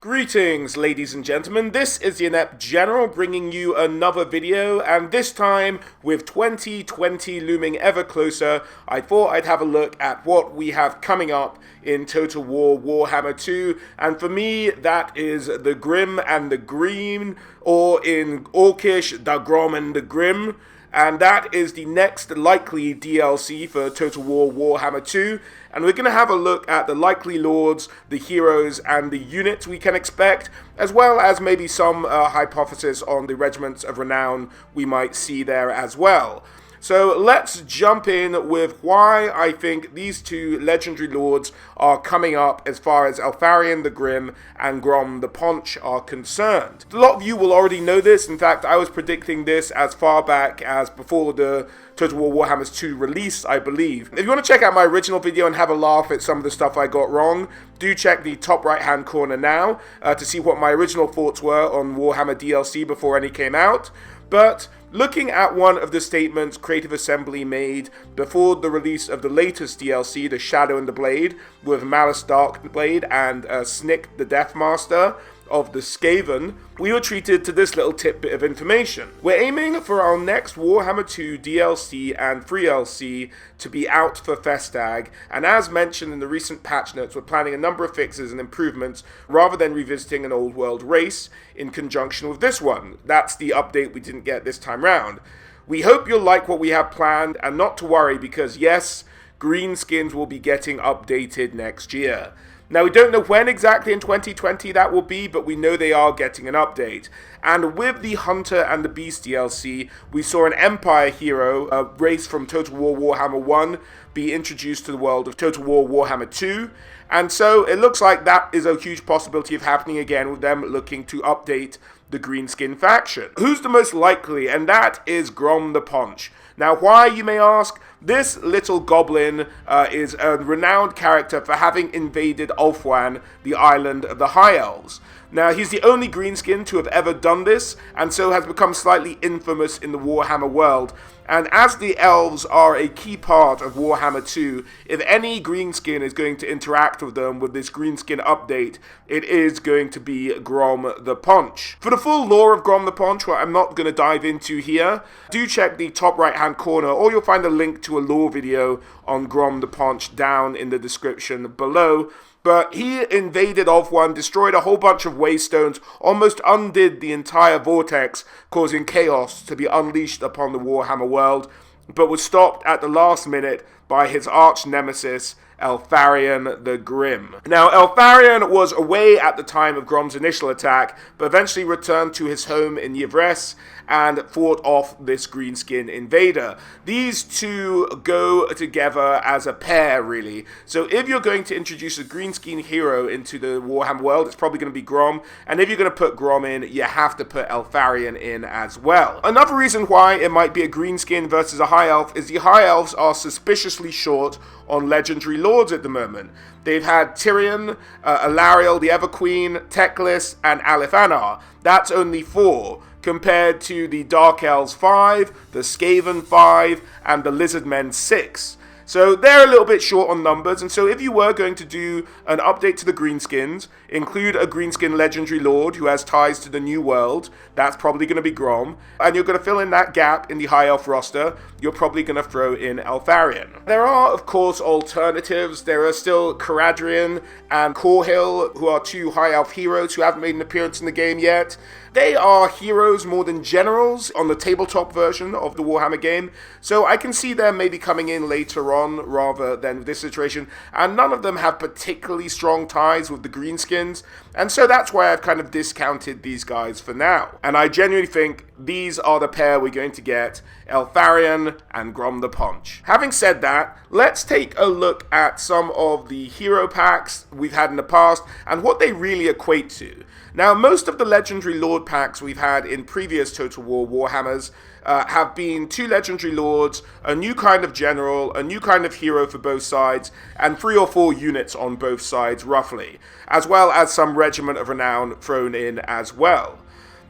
Greetings, ladies and gentlemen. This is the Inept General bringing you another video, and this time, with 2020 looming ever closer, I thought I'd have a look at what we have coming up in Total War Warhammer 2, and for me, that is the Grim and the Green, or in Orcish, the Grom and the Grim. And that is the next likely DLC for Total War Warhammer 2. And we're going to have a look at the likely lords, the heroes, and the units we can expect, as well as maybe some hypothesis on the Regiments of Renown we might see there as well. So let's jump in with why I think these two legendary lords are coming up as far as Eltharion the Grim and Grom the Paunch are concerned. A lot of you will already know this. In fact, I was predicting this as far back as before the Total War Warhammer 2 release, I believe. If you want to check out my original video and have a laugh at some of the stuff I got wrong, do check the top right hand corner now to see what my original thoughts were on Warhammer DLC before any came out. But looking at one of the statements Creative Assembly made before the release of the latest DLC, The Shadow and the Blade, with Malice Darkblade and Snick the Deathmaster of the Skaven, we were treated to this little tidbit of information. We're aiming for our next Warhammer 2 DLC and 3LC to be out for Festag, and as mentioned in the recent patch notes, we're planning a number of fixes and improvements rather than revisiting an old world race in conjunction with this one. That's the update we didn't get this time round. We hope you'll like what we have planned, and not to worry because yes, greenskins will be getting updated next year. Now, we don't know when exactly in 2020 that will be, but we know they are getting an update. And with the Hunter and the Beast DLC, we saw an Empire hero, a race from Total War Warhammer 1, be introduced to the world of Total War Warhammer 2. And so it looks like that is a huge possibility of happening again with them looking to update the Greenskin faction. Who's the most likely? And that is Grom the Paunch. Now, why, you may ask? This little goblin is a renowned character for having invaded Ulthuan, the island of the High Elves. Now, he's the only greenskin to have ever done this, and so has become slightly infamous in the Warhammer world. And as the elves are a key part of Warhammer 2, if any greenskin is going to interact with them with this greenskin update, it is going to be Grom the Paunch. For the full lore of Grom the Paunch, what I'm not going to dive into here, do check the top right hand corner, or you'll find a link to a lore video on Grom the Paunch down in the description below. But he invaded Ulthuan, destroyed a whole bunch of waystones, almost undid the entire vortex, causing chaos to be unleashed upon the Warhammer world, but was stopped at the last minute by his arch nemesis, Eltharion the Grim. Now, Eltharion was away at the time of Grom's initial attack, but eventually returned to his home in Yvres and fought off this greenskin invader. These two go together as a pair, really. So if you're going to introduce a greenskin hero into the Warhammer world, it's probably going to be Grom, and if you're going to put Grom in, you have to put Eltharion in as well. Another reason why it might be a greenskin versus a high elf is the high elves are suspiciously short on legendary lords at the moment. They've had Tyrion, Alariel, the Everqueen, Teclis, and Alifanar. That's only 4, compared to the Dark Elves 5, the Skaven 5, and the Lizardmen 6. So they're a little bit short on numbers, and so if you were going to do an update to the greenskins, include a greenskin legendary lord who has ties to the new world, that's probably going to be Grom, and you're going to fill in that gap in the high elf roster, you're probably going to throw in Eltharion. There are, of course, alternatives. There are still Caradrian and Corhill, who are 2 high elf heroes who haven't made an appearance in the game yet. They are heroes more than generals on the tabletop version of the Warhammer game, so I can see them maybe coming in later on rather than this iteration, and none of them have particularly strong ties with the greenskins, and so that's why I've kind of discounted these guys for now. And I genuinely think these are the pair we're going to get, Eltharion and Grom the Paunch. Having said that, let's take a look at some of the hero packs we've had in the past and what they really equate to. Now, most of the legendary lord packs we've had in previous Total War Warhammers have been 2 legendary lords, a new kind of general, a new kind of hero for both sides, and 3 or 4 units on both sides roughly, as well as some Regiment of Renown thrown in as well.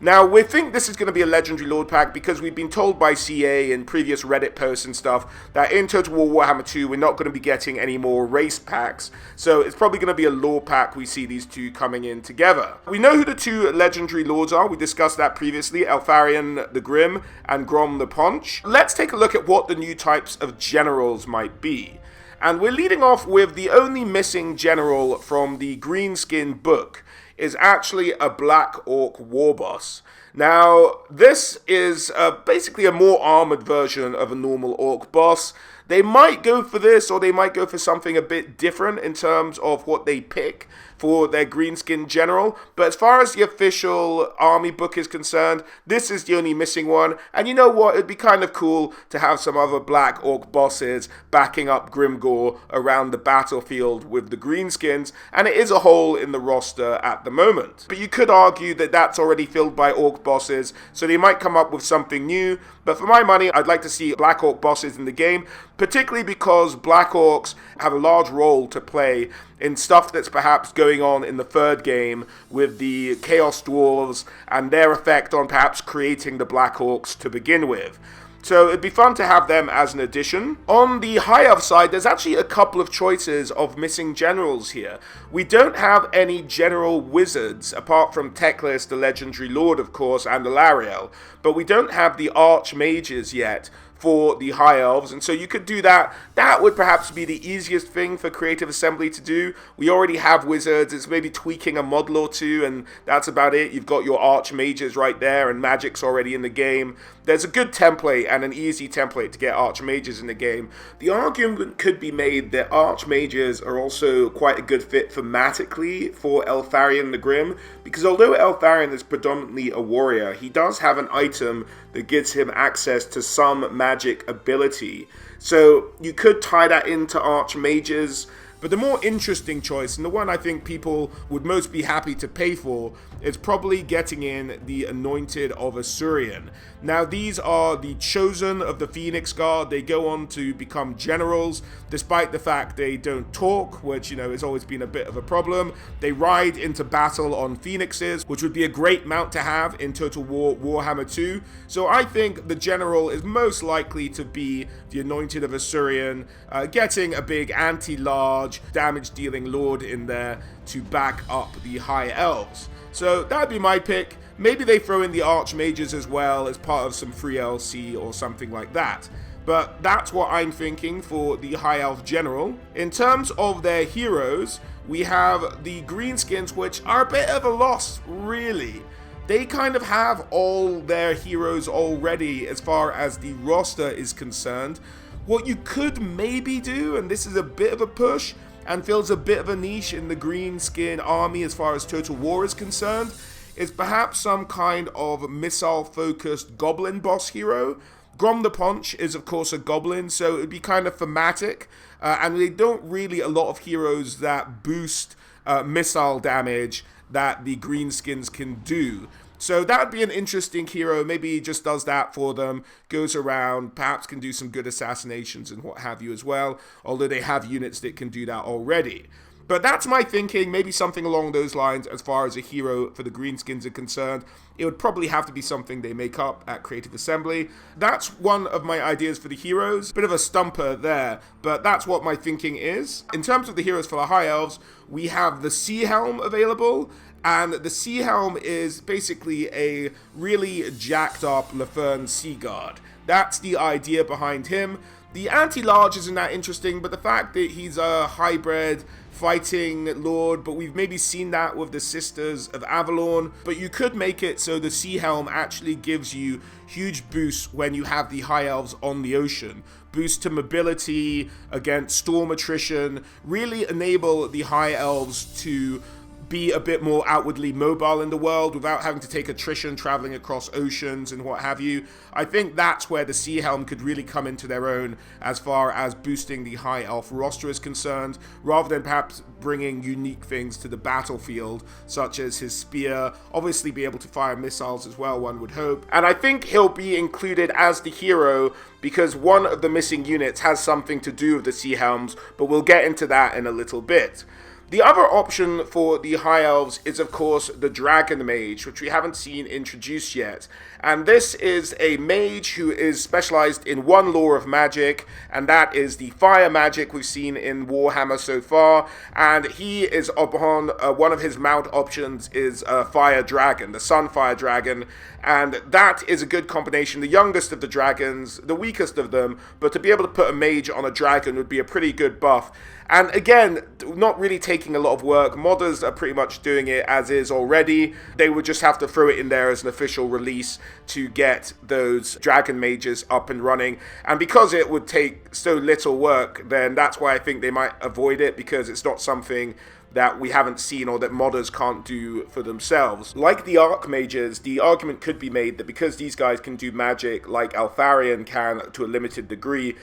Now, we think this is going to be a Legendary Lord pack because we've been told by CA in previous Reddit posts and stuff that in Total War Warhammer 2, we're not going to be getting any more race packs. So it's probably going to be a lore pack. We see these two coming in together. We know who the two Legendary Lords are. We discussed that previously. Eltharion the Grim and Grom the Paunch. Let's take a look at what the new types of generals might be. And we're leading off with the only missing general from the Greenskin book is actually a Black Orc war boss. Now, this is basically a more armored version of a normal Orc boss. They might go for this, or they might go for something a bit different in terms of what they pick for their Greenskin general. But as far as the official army book is concerned, this is the only missing one. And you know what? It'd be kind of cool to have some other Black Orc bosses backing up Grimgor around the battlefield with the Greenskins. And it is a hole in the roster at the moment. But you could argue that that's already filled by Orc bosses, so they might come up with something new. But for my money, I'd like to see Black Orc bosses in the game, particularly because Black Orcs have a large role to play in stuff that's perhaps going on in the third game with the Chaos Dwarves and their effect on perhaps creating the Black Orcs to begin with. So it'd be fun to have them as an addition. On the High Elf side, there's actually a couple of choices of missing generals here. We don't have any general wizards, apart from Teclis, the Legendary Lord, of course, and Alariel. But we don't have the Archmages yet for the High Elves, and so you could do that. That would perhaps be the easiest thing for Creative Assembly to do. We already have wizards. It's maybe tweaking a model or two, and that's about it. You've got your Archmages right there, and Magic's already in the game. There's a good template and an easy template to get Archmages in the game. The argument could be made that Archmages are also quite a good fit thematically for Eltharion the Grim, because although Eltharion is predominantly a warrior, he does have an item that gives him access to some magic ability. So you could tie that into Archmages. But the more interesting choice, and the one I think people would most be happy to pay for, is probably getting in the Anointed of Asuryan. Now, these are the chosen of the Phoenix Guard. They go on to become generals, despite the fact they don't talk, which, you know, has always been a bit of a problem. They ride into battle on phoenixes, which would be a great mount to have in Total War Warhammer 2. So I think the general is most likely to be the Anointed of Asuryan, getting a big anti-large damage-dealing lord in there to back up the High Elves. So that'd be my pick. Maybe they throw in the Archmages as well as part of some free LC or something like that. But that's what I'm thinking for the High Elf General. In terms of their heroes, we have the Greenskins, which are a bit of a loss, really. They kind of have all their heroes already as far as the roster is concerned. What you could maybe do, and this is a bit of a push, and fills a bit of a niche in the Greenskin army as far as Total War is concerned, is perhaps some kind of missile-focused goblin boss hero. Grom the Paunch is, of course, a goblin, so it would be kind of thematic, and they don't really a lot of heroes that boost missile damage that the Greenskins can do. So that would be an interesting hero. Maybe he just does that for them, goes around, perhaps can do some good assassinations and what have you as well, although they have units that can do that already. But that's my thinking, maybe something along those lines as far as a hero for the Greenskins are concerned. It would probably have to be something they make up at Creative Assembly. That's one of my ideas for the heroes. Bit of a stumper there, but that's what my thinking is. In terms of the heroes for the High Elves, we have the Sea Helm available. And the Sea Helm is basically a really jacked up Lefern Sea Guard. That's the idea behind him. The anti-large isn't that interesting, but the fact that he's a hybrid fighting lord, but we've maybe seen that with the Sisters of Avalon. But you could make it so the Sea Helm actually gives you huge boosts when you have the High Elves on the ocean. Boost to mobility against storm attrition, really enable the High Elves to be a bit more outwardly mobile in the world without having to take attrition traveling across oceans and what have you. I think that's where the Sea Helm could really come into their own as far as boosting the High Elf roster is concerned, rather than perhaps bringing unique things to the battlefield, such as his spear, obviously be able to fire missiles as well, one would hope. And I think he'll be included as the hero because one of the missing units has something to do with the Sea Helms, but we'll get into that in a little bit. The other option for the High Elves is, of course, the Dragon Mage, which we haven't seen introduced yet. And this is a mage who is specialized in one law of magic, and that is the fire magic we've seen in Warhammer so far. And he is upon one of his mount options is a fire dragon, the Sunfire Dragon. And that is a good combination, the youngest of the dragons, the weakest of them, but to be able to put a mage on a dragon would be a pretty good buff. And again, not really taking a lot of work. Modders are pretty much doing it as is already. They would just have to throw it in there as an official release to get those dragon mages up and running. And because it would take so little work, then that's why I think they might avoid it, because it's not something that we haven't seen or that modders can't do for themselves. Like the Archmages, the argument could be made that because these guys can do magic like Altharion can to a limited degree,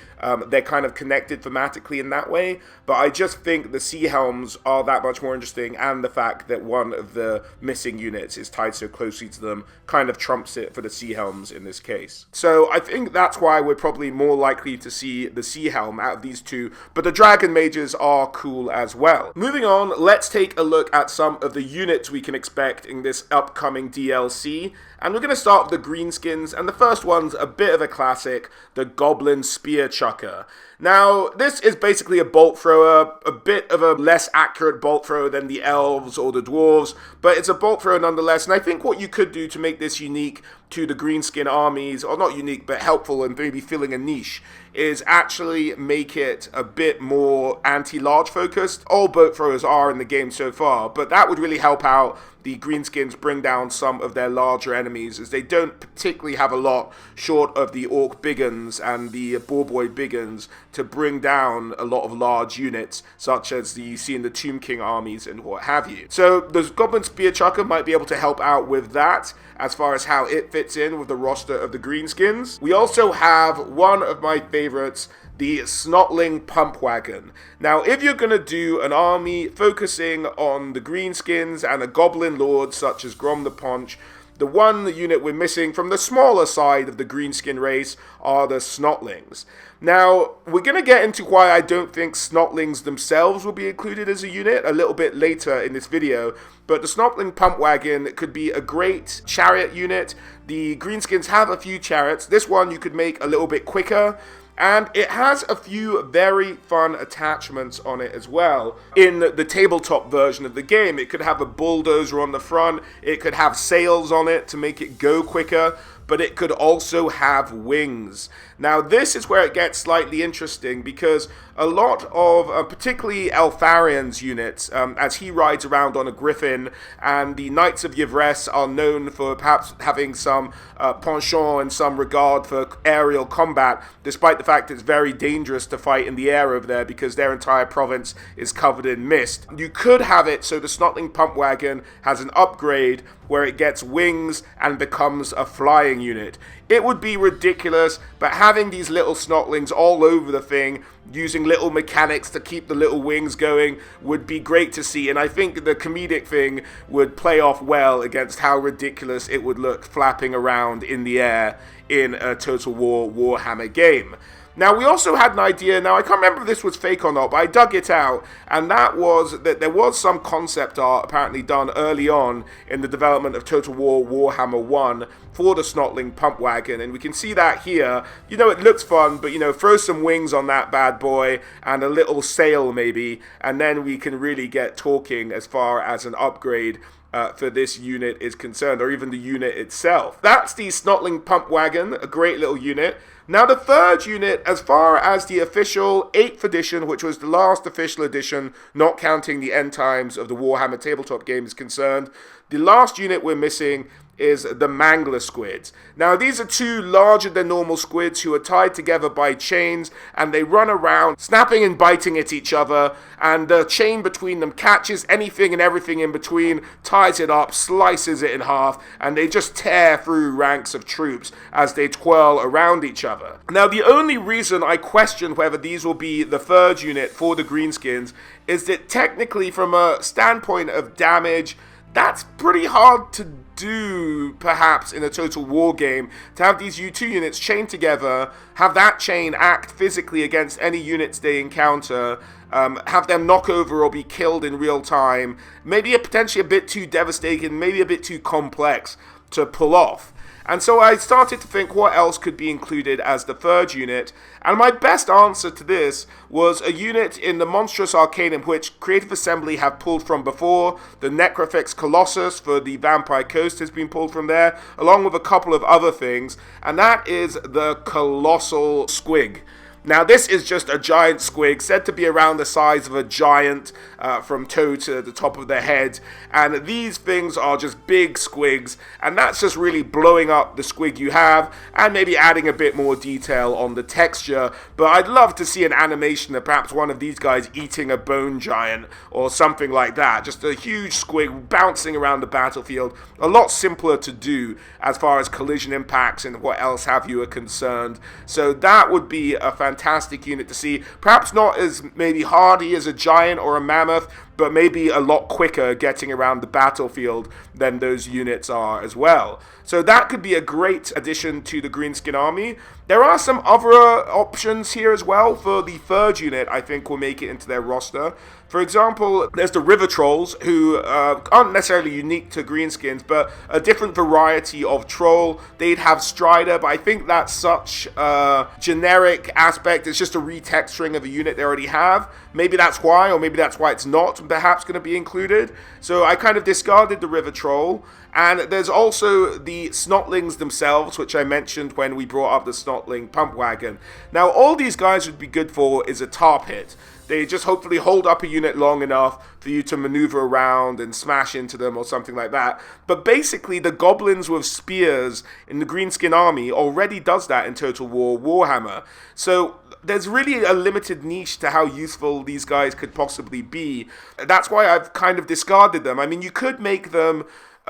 they're kind of connected thematically in that way. But I just think the Sea Helms are that much more interesting, and the fact that one of the missing units is tied so closely to them kind of trumps it for the Sea Helms in this case. So I think that's why we're probably more likely to see the Sea Helm out of these two, but the Dragon Mages are cool as well. Moving on, let's take a look at some of the units we can expect in this upcoming DLC. And we're going to start with the Greenskins, and the first one's a bit of a classic, the Goblin Spear Chucker. Now, this is basically a bolt thrower, a bit of a less accurate bolt thrower than the Elves or the Dwarves, but it's a bolt thrower nonetheless, and I think what you could do to make this unique to the Greenskin armies, or not unique, but helpful and maybe filling a niche, is actually make it a bit more anti-large focused. All bolt throwers are in the game so far, but that would really help out the Greenskins bring down some of their larger enemies, as they don't particularly have a lot short of the Orc Biggins and the Boarboy Biggins to bring down a lot of large units, such as you see in the Tomb King armies and what have you. So the Goblin Spear Chucker might be able to help out with that, as far as how it fits in with the roster of the Greenskins. We also have one of my favorites, the Snotling Pump Wagon. Now, if you're going to do an army focusing on the Greenskins and a Goblin Lord such as Grom the Paunch, the one unit we're missing from the smaller side of the Greenskin race are the Snotlings. Now, we're going to get into why I don't think Snotlings themselves will be included as a unit a little bit later in this video, but the Snotling Pump Wagon could be a great chariot unit. The Greenskins have a few chariots. This one you could make a little bit quicker, and it has a few very fun attachments on it as well. In the tabletop version of the game, it could have a bulldozer on the front, it could have sails on it to make it go quicker, but it could also have wings. Now, this is where it gets slightly interesting, because a lot of, particularly Eltharion's units, as he rides around on a griffin, and the Knights of Yvresse are known for perhaps having some penchant and some regard for aerial combat, despite the fact it's very dangerous to fight in the air over there because their entire province is covered in mist. You could have it so the Snotling Pump Wagon has an upgrade where it gets wings and becomes a flying unit. It would be ridiculous, but having these little Snotlings all over the thing, using little mechanics to keep the little wings going, would be great to see, and I think the comedic thing would play off well against how ridiculous it would look flapping around in the air in a Total War Warhammer game. Now, we also had an idea, now I can't remember if this was fake or not, but I dug it out, and that was that there was some concept art apparently done early on in the development of Total War Warhammer 1 for the Snotling Pump Wagon, and we can see that here. You know, it looks fun, but, you know, throw some wings on that bad boy, and a little sail maybe, and then we can really get talking as far as an upgrade for this unit is concerned, or even the unit itself. That's the Snotling Pump Wagon, a great little unit. Now, the third unit, as far as the official 8th edition, which was the last official edition, not counting the end times of the Warhammer tabletop game, is concerned, the last unit we're missing is the Mangler Squids. Now, these are two larger than normal squids who are tied together by chains, and they run around snapping and biting at each other, and the chain between them catches anything and everything in between, ties it up, slices it in half, and they just tear through ranks of troops as they twirl around each other. Now, the only reason I question whether these will be the third unit for the Greenskins is that technically, from a standpoint of damage, that's pretty hard to do, perhaps, in a Total War game, to have these U2 units chained together, have that chain act physically against any units they encounter, have them knock over or be killed in real time, maybe potentially a bit too devastating, maybe a bit too complex to pull off. And so I started to think what else could be included as the third unit, and my best answer to this was a unit in the Monstrous Arcanum which Creative Assembly have pulled from before. The Necrofix Colossus for the Vampire Coast has been pulled from there, along with a couple of other things, and that is the Colossal Squig. Now, this is just a giant squig, said to be around the size of a giant from toe to the top of their head. And these things are just big squigs, and that's just really blowing up the squig you have and maybe adding a bit more detail on the texture. But I'd love to see an animation of perhaps one of these guys eating a bone giant or something like that. Just a huge squig bouncing around the battlefield. A lot simpler to do as far as collision impacts and what else have you are concerned. So that would be a fantastic unit to see. Perhaps not as maybe hardy as a giant or a mammoth, but maybe a lot quicker getting around the battlefield than those units are as well. So that could be a great addition to the Greenskin army. There are some other options here as well for the third unit I think will make it into their roster. For example, there's the River Trolls, who aren't necessarily unique to Greenskins, but a different variety of troll. They'd have Strider, but I think that's such a generic aspect. It's just a retexturing of a unit they already have. Maybe that's why, or maybe that's why it's not perhaps going to be included. So I kind of discarded the River Troll. And there's also the Snotlings themselves, which I mentioned when we brought up the Snotling Pump Wagon. Now, all these guys would be good for is a tar pit. They just hopefully hold up a unit long enough for you to maneuver around and smash into them or something like that. But basically, the goblins with spears in the Greenskin army already does that in Total War Warhammer. So there's really a limited niche to how useful these guys could possibly be. That's why I've kind of discarded them. I mean, you could make them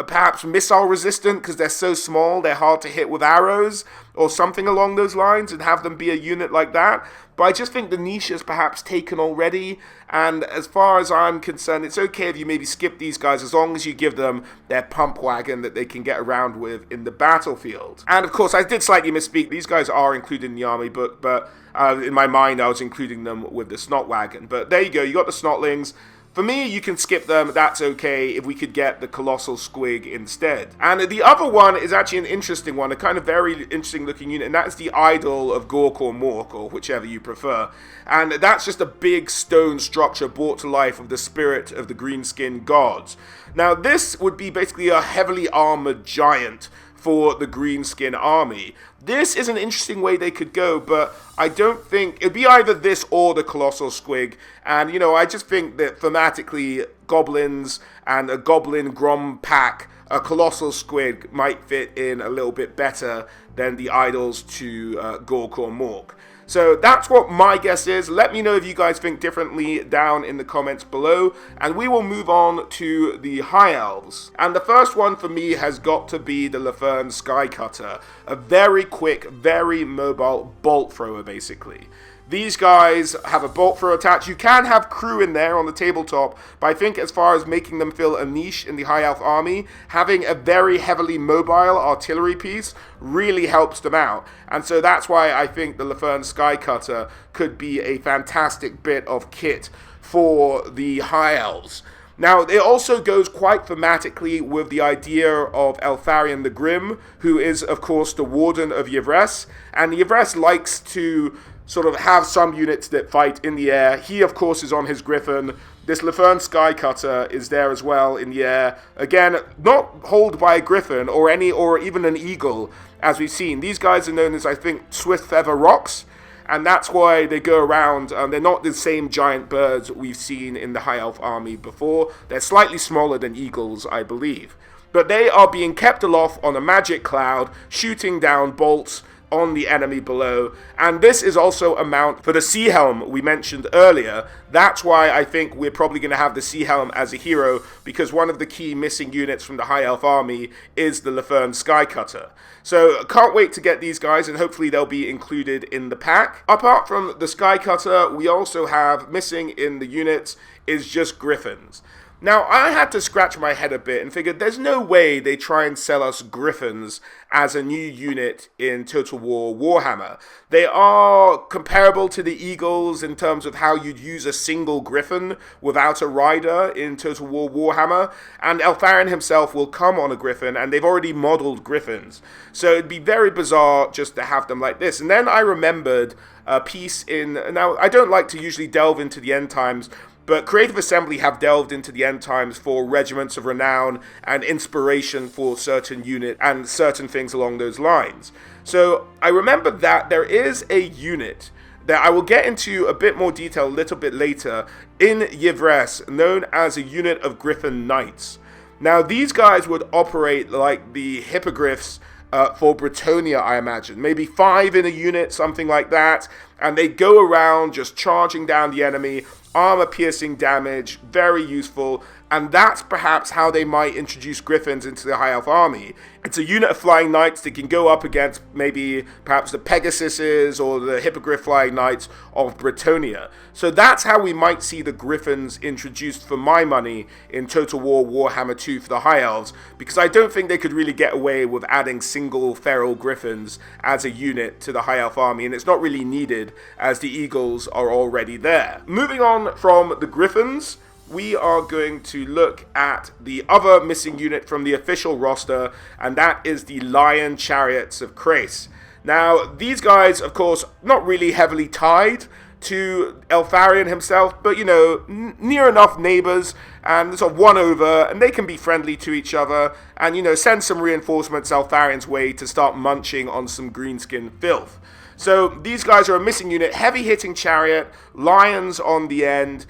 perhaps missile resistant because they're so small, they're hard to hit with arrows or something along those lines, and have them be a unit like that. But I just think the niche is perhaps taken already, and as far as I'm concerned, it's okay if you maybe skip these guys as long as you give them their pump wagon that they can get around with in the battlefield. And of course, I did slightly misspeak. These guys are included in the army book, but in my mind, I was including them with the Snot Wagon. But there you go, you got the Snotlings. For me, you can skip them, that's okay if we could get the Colossal Squig instead. And the other one is actually an interesting one, a kind of very interesting looking unit, and that's the Idol of Gork or Mork, or whichever you prefer. And that's just a big stone structure brought to life of the spirit of the Greenskin gods. Now, this would be basically a heavily armored giant for the Greenskin army. This is an interesting way they could go, but I don't think it'd be either this or the Colossal Squig. And, you know, I just think that thematically, goblins and a goblin grom pack, a Colossal Squig might fit in a little bit better than the idols to Gork or Mork. So that's what my guess is. Let me know if you guys think differently down in the comments below. And we will move on to the High Elves. And the first one for me has got to be the Lefern Skycutter. A very quick, very mobile bolt thrower, basically. These guys have a bolt thrower attached. You can have crew in there on the tabletop, but I think as far as making them fill a niche in the High Elf army, having a very heavily mobile artillery piece really helps them out. And so that's why I think the Lefern Skycutter could be a fantastic bit of kit for the High Elves. Now, it also goes quite thematically with the idea of Eltharion the Grim, who is, of course, the Warden of Yvres. And Yvres likes to sort of have some units that fight in the air. He, of course, is on his Griffin. This Lefern Skycutter is there as well in the air. Again, not hauled by a Griffin or even an Eagle, as we've seen. These guys are known as, I think, Swift Feather Rocks. And that's why they go around. They're not the same giant birds we've seen in the High Elf army before. They're slightly smaller than eagles, I believe. But they are being kept aloft on a magic cloud, shooting down bolts on the enemy below. And this is also a mount for the Sea Helm we mentioned earlier. That's why I think we're probably going to have the Sea Helm as a hero, because one of the key missing units from the High Elf army is the Lefern Skycutter. So can't wait to get these guys, and hopefully they'll be included in the pack. Apart from the Skycutter, we also have missing in the units is just Griffins. Now, I had to scratch my head a bit and figured there's no way they try and sell us Griffins as a new unit in Total War Warhammer. They are comparable to the Eagles in terms of how you'd use a single Griffin without a rider in Total War Warhammer, and Eltharion himself will come on a Griffin, and they've already modeled Griffins. So it'd be very bizarre just to have them like this. And then I remembered a piece in... Now, I don't like to usually delve into the end times, but Creative Assembly have delved into the end times for Regiments of Renown and inspiration for certain unit and certain things along those lines. So I remember that there is a unit that I will get into a bit more detail a little bit later in Yvres, known as a unit of Griffin Knights. Now, these guys would operate like the Hippogriffs for Bretonnia, I imagine. Maybe 5 in a unit, something like that. And they go around just charging down the enemy, armor-piercing damage, very useful. And that's perhaps how they might introduce Griffins into the High Elf army. It's a unit of Flying Knights that can go up against maybe perhaps the Pegasuses or the Hippogriff Flying Knights of Bretonnia. So that's how we might see the Griffins introduced for my money in Total War Warhammer 2 for the High Elves, because I don't think they could really get away with adding single feral Griffins as a unit to the High Elf army, and it's not really needed as the Eagles are already there. Moving on from the Griffins, we are going to look at the other missing unit from the official roster, and that is the Lion Chariots of Crais. Now, these guys, of course, not really heavily tied to Eltharion himself, but, you know, near enough neighbors, and sort of won over, and they can be friendly to each other, and, you know, send some reinforcements Eltharion's way to start munching on some greenskin filth. So, these guys are a missing unit, heavy-hitting chariot, lions on the end,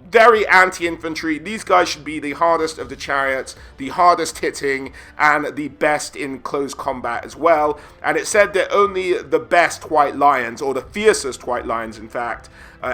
very anti-infantry. These guys should be the hardest of the chariots, the hardest hitting, and the best in close combat as well. And it said that only the best white lions, or the fiercest white lions in fact,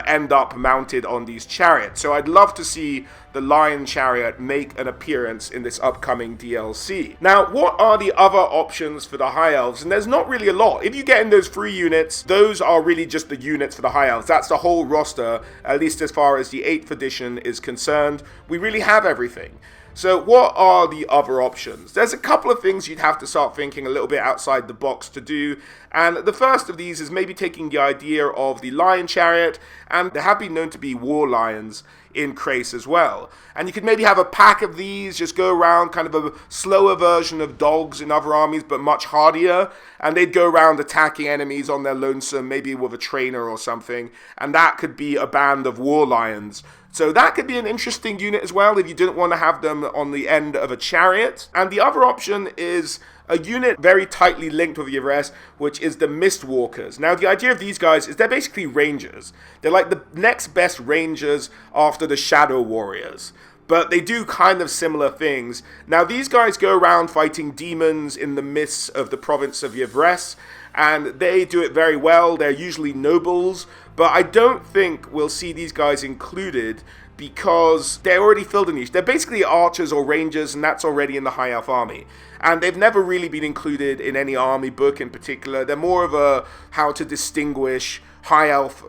end up mounted on these chariots. So I'd love to see the Lion Chariot make an appearance in this upcoming DLC. Now, what are the other options for the High Elves? And there's not really a lot. If you get in those 3 units, those are really just the units for the High Elves. That's the whole roster, at least as far as the 8th edition is concerned. We really have everything. So what are the other options? There's a couple of things you'd have to start thinking a little bit outside the box to do, and the first of these is maybe taking the idea of the Lion Chariot, and there have been known to be war lions in Crais as well. And you could maybe have a pack of these, just go around, kind of a slower version of dogs in other armies, but much hardier, and they'd go around attacking enemies on their lonesome, maybe with a trainer or something, and that could be a band of war lions. So that could be an interesting unit as well if you didn't want to have them on the end of a chariot. And the other option is a unit very tightly linked with Yvres, which is the Mistwalkers. Now, the idea of these guys is they're basically rangers. They're like the next best rangers after the Shadow Warriors. But they do kind of similar things. Now, these guys go around fighting demons in the mists of the province of Yvres, and they do it very well. They're usually nobles, but I don't think we'll see these guys included because they're already filled a niche. They're basically archers or rangers, and that's already in the High Elf army. And they've never really been included in any army book in particular. They're more of a how to distinguish High Elf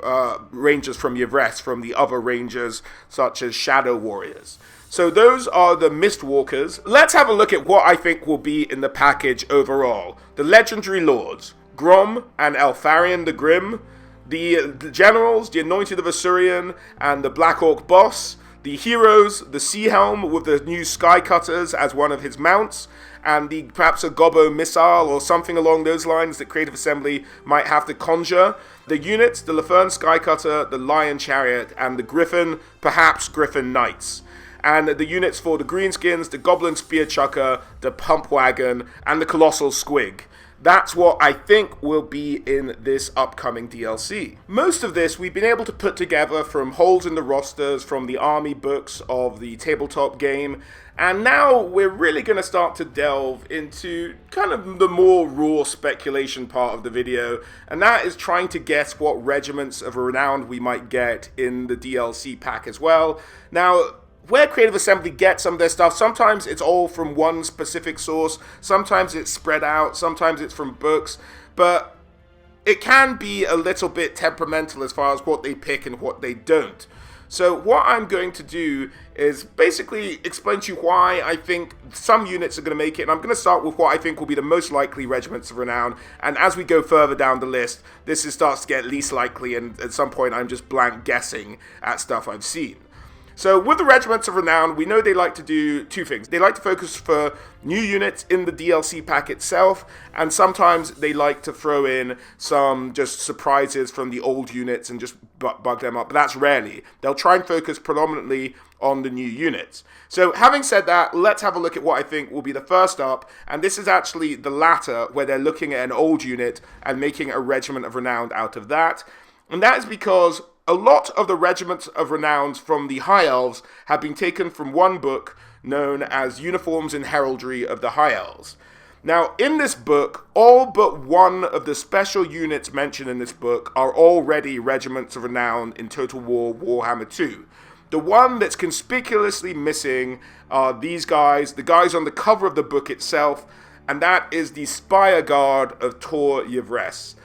rangers from Yvres from the other rangers, such as Shadow Warriors. So those are the Mistwalkers. Let's have a look at what I think will be in the package overall. The Legendary Lords, Grom and Eltharion the Grim, the Generals, the Anointed of Asurion and the Black Orc Boss, the Heroes, the Sea Helm with the new Sky Cutters as one of his mounts, and perhaps a Gobbo missile or something along those lines that Creative Assembly might have to conjure. The units, the Laferne Skycutter, the Lion Chariot, and the Griffin, perhaps Griffin Knights. And the units for the Greenskins, the Goblin Spear Chucker, the Pump Wagon, and the Colossal Squig. That's what I think will be in this upcoming DLC. Most of this we've been able to put together from holes in the rosters from the army books of the tabletop game, and now we're really going to start to delve into kind of the more raw speculation part of the video, and that is trying to guess what Regiments of Renown we might get in the DLC pack as well. Now, where Creative Assembly gets some of their stuff, sometimes it's all from one specific source, sometimes it's spread out, sometimes it's from books, but it can be a little bit temperamental as far as what they pick and what they don't. So what I'm going to do is basically explain to you why I think some units are going to make it, and I'm going to start with what I think will be the most likely Regiments of Renown, and as we go further down the list, starts to get least likely, and at some point I'm just blank guessing at stuff I've seen. So with the Regiments of Renown, we know they like to do two things. They like to focus for new units in the DLC pack itself, and sometimes they like to throw in some just surprises from the old units and just bug them up, but that's rarely. They'll try and focus predominantly on the new units. So having said that, let's have a look at what I think will be the first up, and this is actually the latter, where they're looking at an old unit and making a Regiment of Renown out of that. And that is because a lot of the Regiments of Renown from the High Elves have been taken from one book known as Uniforms and Heraldry of the High Elves. Now, in this book, all but one of the special units mentioned in this book are already Regiments of Renown in Total War Warhammer 2. The one that's conspicuously missing are these guys, the guys on the cover of the book itself, and that is the Spire Guard of Tor Yvresse.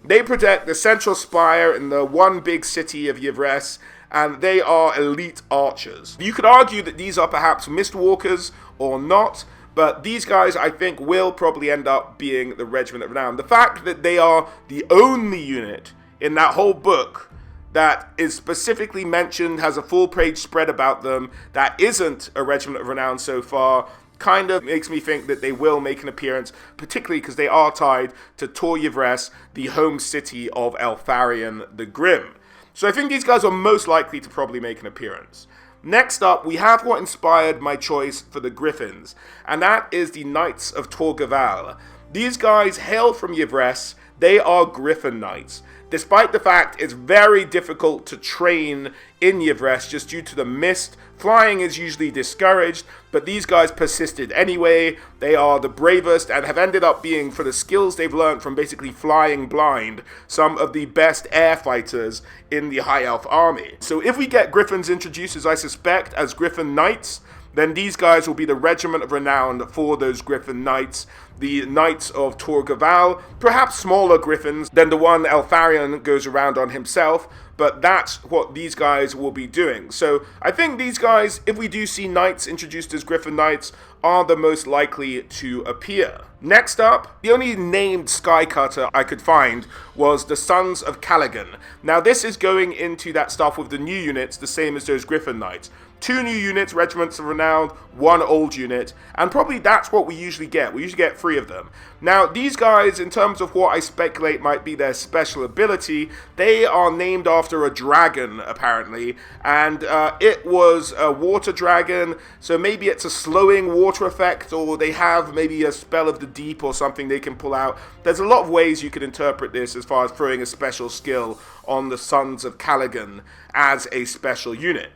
They protect the central spire in the one big city of Yvresse, and they are elite archers. You could argue that these are perhaps Mistwalkers or not, but these guys I think will probably end up being the Regiment of Renown. The fact that they are the only unit in that whole book that is specifically mentioned, has a full-page spread about them, that isn't a Regiment of Renown so far, kind of makes me think that they will make an appearance, particularly because they are tied to Tor Yvresse, the home city of Eltharion the Grim. So I think these guys are most likely to probably make an appearance. Next up, we have what inspired my choice for the Griffins, and that is the Knights of Torgaval. These guys hail from Yvresse. They are Griffin Knights. Despite the fact it's very difficult to train in Yvresse just due to the mist, flying is usually discouraged, but these guys persisted anyway. They are the bravest and have ended up being, for the skills they've learned from basically flying blind, some of the best air fighters in the High Elf army. So if we get Griffins introduced, as I suspect, as Griffin Knights, then these guys will be the Regiment of Renown for those Griffin Knights, the Knights of Torgaval, perhaps smaller Griffins than the one Eltharion goes around on himself, but that's what these guys will be doing. So I think these guys, if we do see Knights introduced as Griffin Knights, are the most likely to appear. Next up, the only named Skycutter I could find was the Sons of Callaghan. Now this is going into that stuff with the new units, the same as those Griffin Knights. 2 new units, Regiments of Renown, 1 old unit, and probably that's what we usually get. We usually get 3 of them. Now, these guys, in terms of what I speculate might be their special ability, they are named after a dragon, apparently, and it was a water dragon, so maybe it's a slowing water effect, or they have maybe a spell of the deep or something they can pull out. There's a lot of ways you could interpret this as far as throwing a special skill on the Sons of Callaghan as a special unit.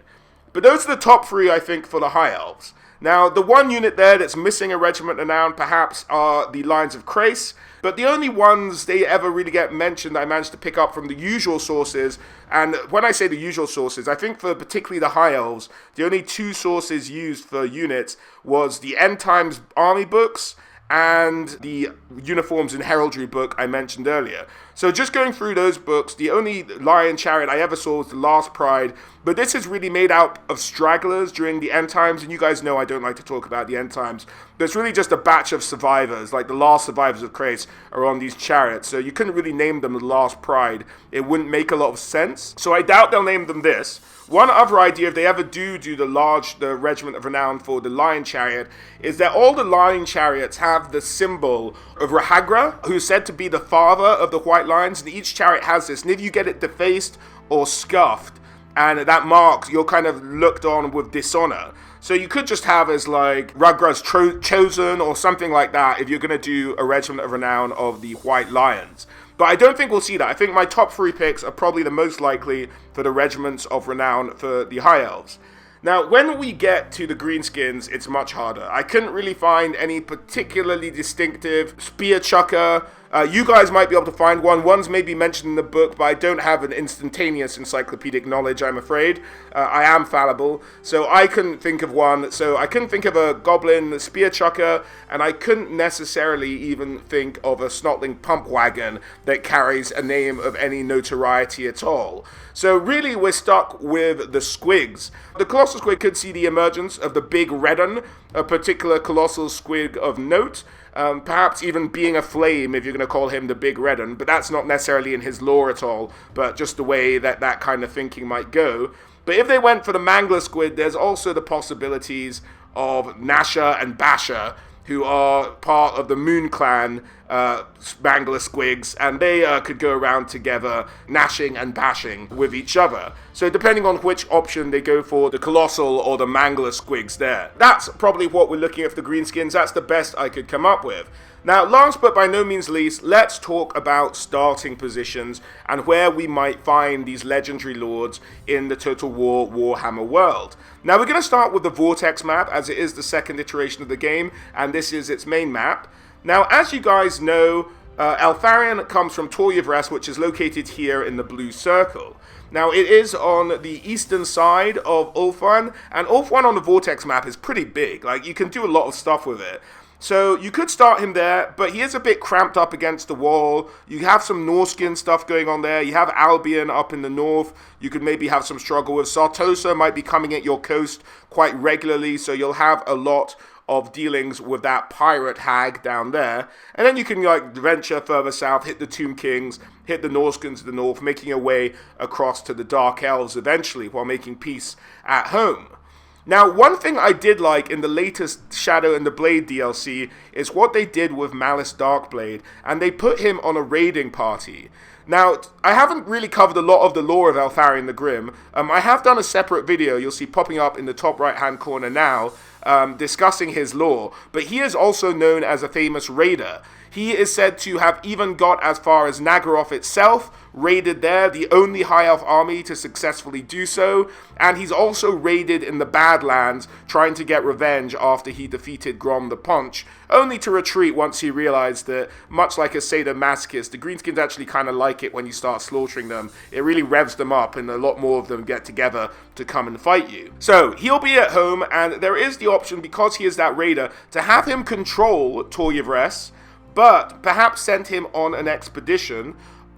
But those are the top 3, I think, for the High Elves. Now, the one unit there that's missing a Regiment of Renown, perhaps, are the Lions of Crace, but the only ones they ever really get mentioned I managed to pick up from the usual sources, and when I say the usual sources, I think for particularly the High Elves, the only 2 sources used for units was the End Times army books and the Uniforms and Heraldry book I mentioned earlier. So just going through those books, the only Lion Chariot I ever saw was the Last Pride, but this is really made out of stragglers during the End Times, and you guys know I don't like to talk about the End Times, but it's really just a batch of survivors, like the last survivors of Crace are on these chariots, so you couldn't really name them the Last Pride. It wouldn't make a lot of sense, so I doubt they'll name them this. One other idea, if they ever do the Regiment of Renown for the Lion Chariot, is that all the Lion Chariots have the symbol of Rahagra, who's said to be the father of the White Lions, and each chariot has this, and if you get it defaced or scuffed, and that marks, you're kind of looked on with dishonor. So you could just have as like Ragra's Chosen or something like that if you're going to do a Regiment of Renown of the White Lions. But I don't think we'll see that. I think my top 3 picks are probably the most likely for the Regiments of Renown for the High Elves. Now, when we get to the Greenskins, it's much harder. I couldn't really find any particularly distinctive spear chucker. You guys might be able to find one. One's maybe mentioned in the book, but I don't have an instantaneous encyclopedic knowledge, I'm afraid. I am fallible, so I couldn't think of one. So I couldn't think of a goblin spear chucker, and I couldn't necessarily even think of a snotling pump wagon that carries a name of any notoriety at all. So really, we're stuck with the squigs. The colossal squig could see the emergence of the big red un, a particular colossal squig of note. Perhaps even being a flame, if you're going to call him the big red un, but that's not necessarily in his lore at all, but just the way that that kind of thinking might go. But if they went for the mangler squid, there's also the possibilities of Nasha and Basha, who are part of the Moon Clan Mangler squigs, and they could go around together, gnashing and bashing with each other. So depending on which option they go for, the Colossal or the Mangler squigs there. That's probably what we're looking at for the Greenskins. That's the best I could come up with. Now, last but by no means least, let's talk about starting positions and where we might find these legendary lords in the Total War Warhammer world. Now, we're going to start with the Vortex map, as it is the second iteration of the game, and this is its main map. Now, as you guys know, Eltharion comes from Tor Yvresse, which is located here in the blue circle. Now, it is on the eastern side of Ulthuan, and Ulthuan on the Vortex map is pretty big. Like, you can do a lot of stuff with it. So you could start him there, but he is a bit cramped up against the wall. You have some Norskin stuff going on there. You have Albion up in the north. You could maybe have some struggle with. Sartosa might be coming at your coast quite regularly, so you'll have a lot of dealings with that pirate hag down there. And then you can like venture further south, hit the Tomb Kings, hit the Norskins to the north, making your way across to the Dark Elves eventually while making peace at home. Now, one thing I did like in the latest Shadow and the Blade DLC is what they did with Malice Darkblade, and they put him on a raiding party. Now, I haven't really covered a lot of the lore of Eltharion the Grim. I have done a separate video, you'll see popping up in the top right-hand corner now, discussing his lore, but he is also known as a famous raider. He is said to have even got as far as Nagaroth itself, raided there, the only High Elf army to successfully do so, and he's also raided in the Badlands, trying to get revenge after he defeated Grom the Paunch, only to retreat once he realized that, much like a sadomasochist, the Greenskins actually kind of like it when you start slaughtering them. It really revs them up, and a lot more of them get together to come and fight you. So, he'll be at home, and there is the option, because he is that raider, to have him control Tor Yvresse, but perhaps send him on an expedition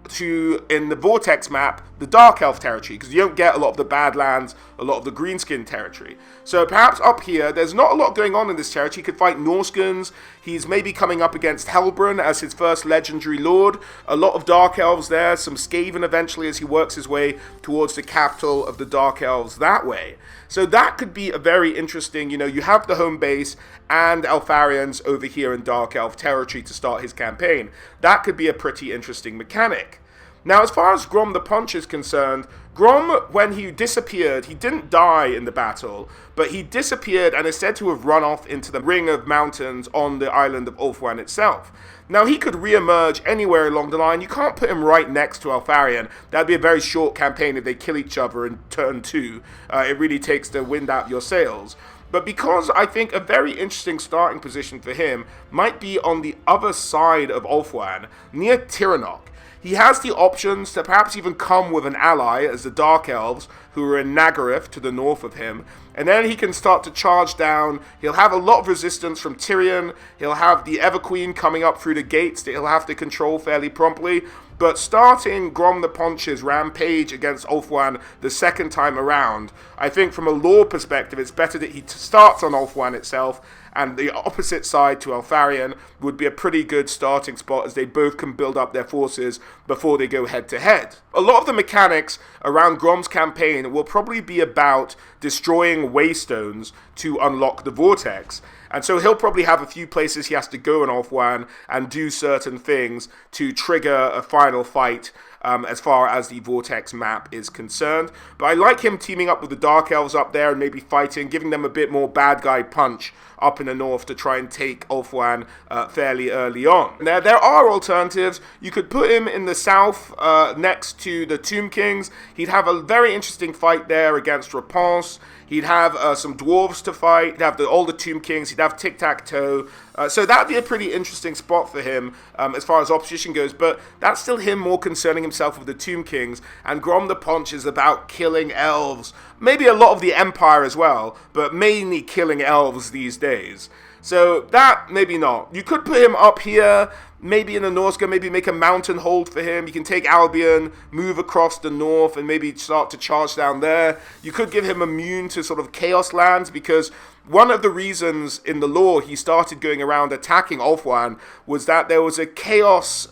to, in the Vortex map, the Dark Elf territory, because you don't get a lot of the Badlands, a lot of the Greenskin territory. So perhaps up here, there's not a lot going on in this territory. He could fight Norskins. He's maybe coming up against Helbrun as his first legendary lord. A lot of Dark Elves there, some Skaven eventually as he works his way towards the capital of the Dark Elves that way. So that could be a very interesting, you have the home base and Eltharion's over here in Dark Elf territory to start his campaign. That could be a pretty interesting mechanic. Now, as far as Grom the Paunch is concerned, Grom, when he disappeared, he didn't die in the battle, but he disappeared and is said to have run off into the ring of mountains on the island of Ulthuan itself. Now, he could re-emerge anywhere along the line. You can't put him right next to Eltharion. That'd be a very short campaign if they kill each other in turn 2. It really takes the wind out your sails. But because I think a very interesting starting position for him might be on the other side of Ulthuan, near Tiranoc. He has the options to perhaps even come with an ally as the Dark Elves, who are in Nagaroth to the north of him, and then he can start to charge down. He'll have a lot of resistance from Tyrion. He'll have the Everqueen coming up through the gates that he'll have to control fairly promptly. But starting Grom the Paunch's rampage against Ulthuan the second time around, I think from a lore perspective, it's better that he starts on Ulthuan itself, and the opposite side to Eltharion would be a pretty good starting spot as they both can build up their forces before they go head to head. A lot of the mechanics around Grom's campaign will probably be about destroying waystones to unlock the Vortex. And so he'll probably have a few places he has to go in Ulthuan and do certain things to trigger a final fight as far as the Vortex map is concerned. But I like him teaming up with the Dark Elves up there and maybe fighting, giving them a bit more bad guy punch up in the north to try and take Ulthuan fairly early on. Now, there are alternatives. You could put him in the south next to the Tomb Kings. He'd have a very interesting fight there against Reponse. He'd have some dwarves to fight. He'd have all the Tomb Kings. He'd have Tic-Tac-Toe. So that would be a pretty interesting spot for him as far as opposition goes, but that's still him more concerning himself with the Tomb Kings, and Grom the Paunch is about killing elves. Maybe a lot of the Empire as well, but mainly killing elves these days. So that, maybe not. You could put him up here, maybe in the Northgard, maybe make a mountain hold for him. You can take Albion, move across the north, and maybe start to charge down there. You could give him immune to sort of Chaos lands, because one of the reasons in the lore he started going around attacking Ulthuan was that there was a Chaos,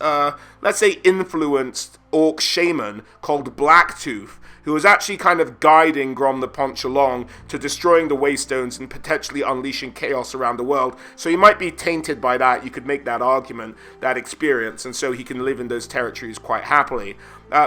let's say influenced Orc Shaman called Blacktooth, who was actually kind of guiding Grom the Paunch along to destroying the Waystones and potentially unleashing chaos around the world. So he might be tainted by that. You could make that argument, that experience, and so he can live in those territories quite happily.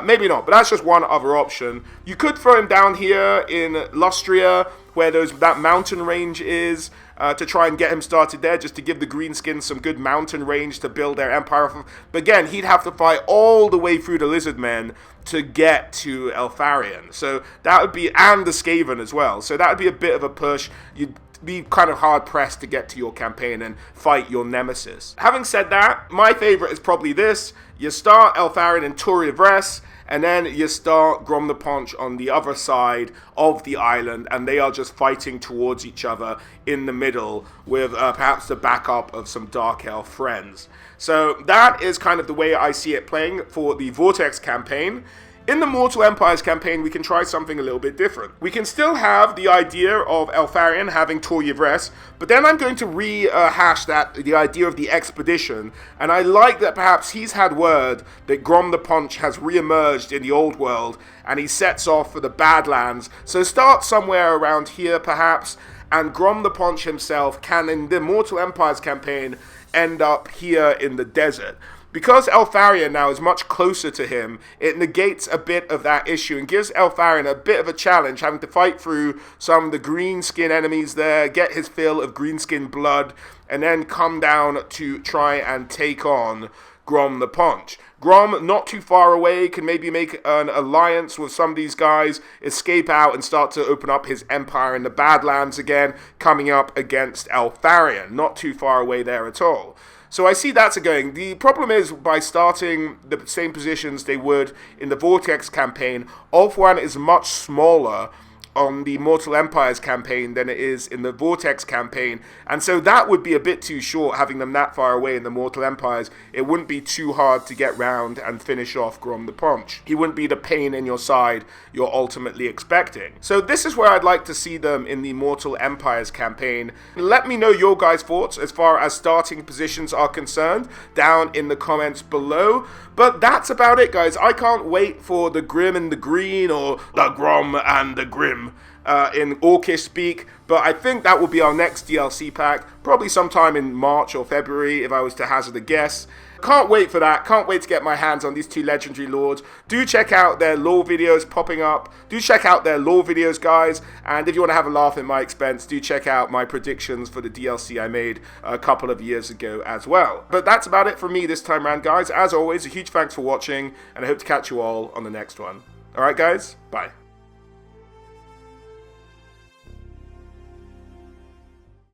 Maybe not, but that's just one other option. You could throw him down here in Lustria, where that mountain range is, to try and get him started there, just to give the Greenskins some good mountain range to build their empire off of. But again, he'd have to fight all the way through the Lizardmen to get to Eltharion. So that would be, and the Skaven as well. So that would be a bit of a push. You'd be kind of hard-pressed to get to your campaign and fight your nemesis. Having said that, my favorite is probably this. You start Eltharion in Turi of Res, and then you start Grom the Paunch on the other side of the island, and they are just fighting towards each other in the middle with perhaps the backup of some Dark Elf friends. So that is kind of the way I see it playing for the Vortex campaign. In the Mortal Empires campaign, we can try something a little bit different. We can still have the idea of Eltharion having Tor Yvres, but then I'm going to rehash the idea of the expedition, and I like that perhaps he's had word that Grom the Paunch has re-emerged in the old world, and he sets off for the Badlands. So start somewhere around here, perhaps, and Grom the Paunch himself can, in the Mortal Empires campaign, end up here in the desert. Because Eltharion now is much closer to him, it negates a bit of that issue and gives Eltharion a bit of a challenge, having to fight through some of the greenskin enemies there, get his fill of greenskin blood, and then come down to try and take on Grom the Paunch. Grom, not too far away, can maybe make an alliance with some of these guys, escape out and start to open up his empire in the Badlands again, coming up against Eltharion. Not too far away there at all. So I see that's a going. The problem is, by starting the same positions they would in the Vortex campaign, Ulthuan is much smaller on the Mortal Empires campaign than it is in the Vortex campaign, and so that would be a bit too short, having them that far away in the Mortal Empires. It wouldn't be too hard to get round and finish off Grom the Paunch. He wouldn't be the pain in your side you're ultimately expecting. So this is where I'd like to see them in the Mortal Empires campaign. Let me know your guys' thoughts as far as starting positions are concerned down in the comments below. But that's about it, guys. I can't wait for the Grim and the Green, or the Grom and the Grim in Orcish speak, but I think that will be our next DLC pack, probably sometime in March or February if I was to hazard a guess. Can't wait for that. Can't wait to get my hands on these two legendary lords. Do check out their lore videos popping up. Do check out their lore videos, guys. And if you want to have a laugh at my expense, do check out my predictions for the DLC I made a couple of years ago as well. But that's about it for me this time around, guys. As always, a huge thanks for watching, and I hope to catch you all on the next one. Alright, guys? Bye.